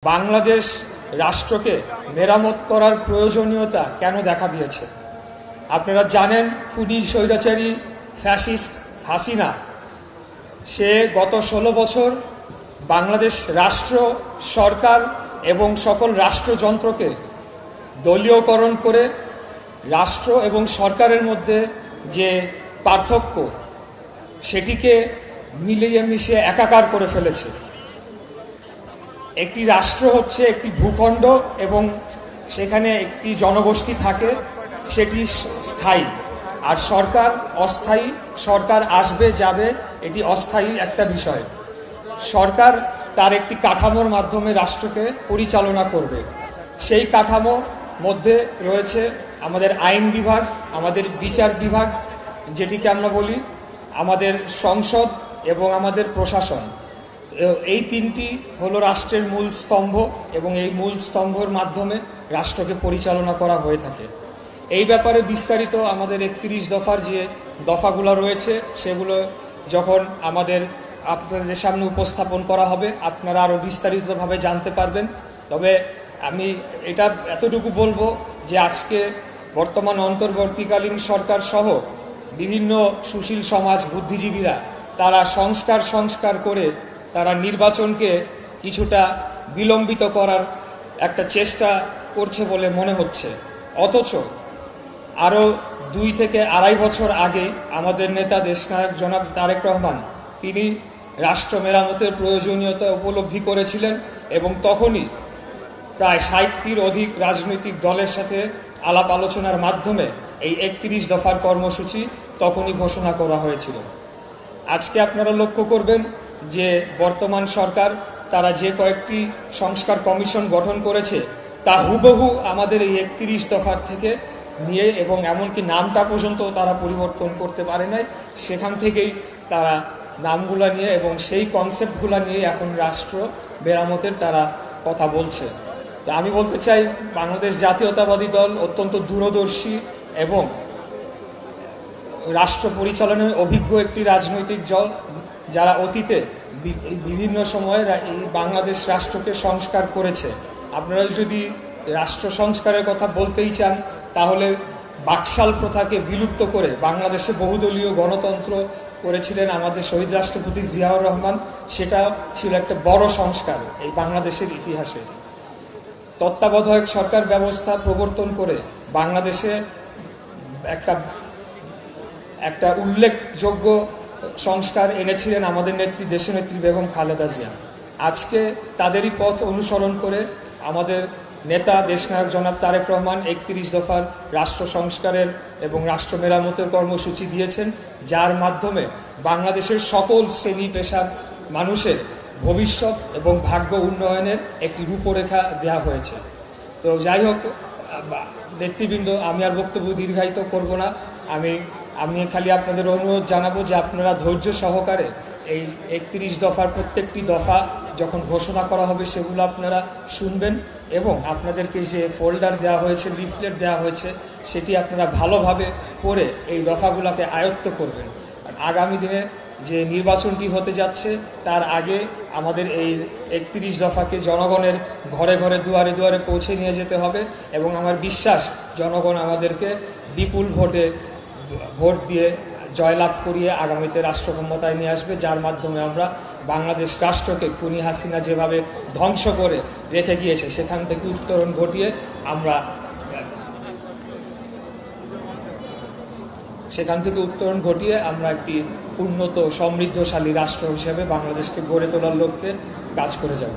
বাংলাদেশ রাষ্ট্রকে মেরামত করার প্রয়োজনীয়তা কেন দেখা দিয়েছে? আপনারা জানেন, খুনি স্বৈরাচারী ফ্যাসিস্ট হাসিনা সে গত 16 বছর বাংলাদেশ রাষ্ট্র সরকার এবং সকল রাষ্ট্রযন্ত্রকে দলীয়করণ করে রাষ্ট্র এবং সরকারের মধ্যে যে পার্থক্য সেটিকে মিলিয়ে মিশিয়ে একাকার করে ফেলেছে। একটি রাষ্ট্র হচ্ছে একটি ভূখণ্ড এবং সেখানে একটি জনগোষ্ঠী থাকে, সেটি স্থায়ী। আর সরকার অস্থায়ী, সরকার আসবে যাবে, এটি অস্থায়ী একটা বিষয়। সরকার তার একটি কাঠামোর মাধ্যমে রাষ্ট্রকে পরিচালনা করবে। সেই কাঠামোর মধ্যে রয়েছে আমাদের আইন বিভাগ, আমাদের বিচার বিভাগ যেটিকে আমরা বলি, আমাদের সংসদ এবং আমাদের প্রশাসন। এই তিনটি হলো রাষ্ট্রের মূল স্তম্ভ এবং এই মূল স্তম্ভের মাধ্যমে রাষ্ট্রকে পরিচালনা করা হয়ে থাকে। এই ব্যাপারে বিস্তারিত আমাদের 31 দফার যে দফাগুলো রয়েছে সেগুলো যখন আপনাদের সামনে উপস্থাপন করা হবে আপনারা আরও বিস্তারিতভাবে জানতে পারবেন। তবে আমি এটা এতটুকু বলবো যে আজকে বর্তমান অন্তর্বর্তীকালীন সরকার সহ বিভিন্ন সুশীল সমাজ বুদ্ধিজীবীরা তারা সংস্কার করে তারা নির্বাচনকে কিছুটা বিলম্বিত করার একটা চেষ্টা করছে বলে মনে হচ্ছে। অথচ আরও 2 থেকে আড়াই বছর আগে আমাদের নেতা দেশনায়ক জনাব তারেক রহমান তিনি রাষ্ট্র মেরামতের প্রয়োজনীয়তা উপলব্ধি করেছিলেন এবং তখনই প্রায় 60টির অধিক রাজনৈতিক দলের সাথে আলাপ আলোচনার মাধ্যমে এই 31 দফার কর্মসূচি তখনই ঘোষণা করা হয়েছিল। আজকে আপনারা লক্ষ্য করবেন যে বর্তমান সরকার তারা যে কয়েকটি সংস্কার কমিশন গঠন করেছে তা হুবহু আমাদের এই 31 দফার থেকে নিয়ে এবং এমনকি নামটা পর্যন্ত তারা পরিবর্তন করতে পারে নাই। সেখান থেকেই তারা নামগুলা নিয়ে এবং সেই কনসেপ্টগুলা নিয়ে এখন রাষ্ট্র মেরামতের তারা কথা বলছে। তা আমি বলতে চাই, বাংলাদেশ জাতীয়তাবাদী দল অত্যন্ত দূরদর্শী এবং রাষ্ট্র পরিচালনায় অভিজ্ঞ একটি রাজনৈতিক দল, যারা অতীতে বিভিন্ন সময়ে এই বাংলাদেশ রাষ্ট্রকে সংস্কার করেছে। আপনারা যদি রাষ্ট্র সংস্কারের কথা বলতেই চান তাহলে বাকশাল প্রথাকে বিলুপ্ত করে বাংলাদেশে বহুদলীয় গণতন্ত্র করেছিলেন আমাদের শহীদ রাষ্ট্রপতি জিয়াউর রহমান। সেটা ছিল একটা বড় সংস্কার এই বাংলাদেশের ইতিহাসে। তত্ত্বাবধায়ক সরকার ব্যবস্থা প্রবর্তন করে বাংলাদেশে একটা উল্লেখযোগ্য সংস্কার এনেছিলেন আমাদের নেত্রী দেশনেত্রী বেগম খালেদা জিয়া। আজকে তাদেরই পথ অনুসরণ করে আমাদের নেতা দেশনায়ক জনাব তারেক রহমান 31 দফার রাষ্ট্র সংস্কারের এবং রাষ্ট্র মেরামতের কর্মসূচি দিয়েছেন, যার মাধ্যমে বাংলাদেশের সকল শ্রেণী পেশার মানুষের ভবিষ্যৎ এবং ভাগ্য উন্নয়নের একটি রূপরেখা দেওয়া হয়েছে। তো যাই হোক নেতৃবৃন্দ, আমি আর বক্তব্য দীর্ঘায়িত করব না। আমি খালি আপনাদের অনুরোধ জানাবো যে আপনারা ধৈর্য সহকারে এই 31 দফার প্রত্যেকটি দফা যখন ঘোষণা করা হবে সেগুলো আপনারা শুনবেন এবং আপনাদেরকে যে ফোল্ডার দেওয়া হয়েছে, লিফলেট দেওয়া হয়েছে, সেটি আপনারা ভালোভাবে পড়ে এই দফাগুলোকে আয়ত্ত করবেন। আগামী দিনে যে নির্বাচনটি হতে যাচ্ছে তার আগে আমাদের এই 31 দফাকে জনগণের ঘরে ঘরে দুয়ারে দুয়ারে পৌঁছে নিয়ে যেতে হবে এবং আমার বিশ্বাস জনগণ আমাদেরকে বিপুল ভোট দিয়ে জয়লাভ করিয়ে আগামীতে রাষ্ট্র ক্ষমতায় নিয়ে আসবে, যার মাধ্যমে আমরা বাংলাদেশ রাষ্ট্রকে খুনি হাসিনা যেভাবে ধ্বংস করে রেখে গিয়েছে সেখান থেকে উত্তরণ ঘটিয়ে আমরা একটি উন্নত সমৃদ্ধশালী রাষ্ট্র হিসেবে বাংলাদেশকে গড়ে তোলার লক্ষ্যে কাজ করে যাব।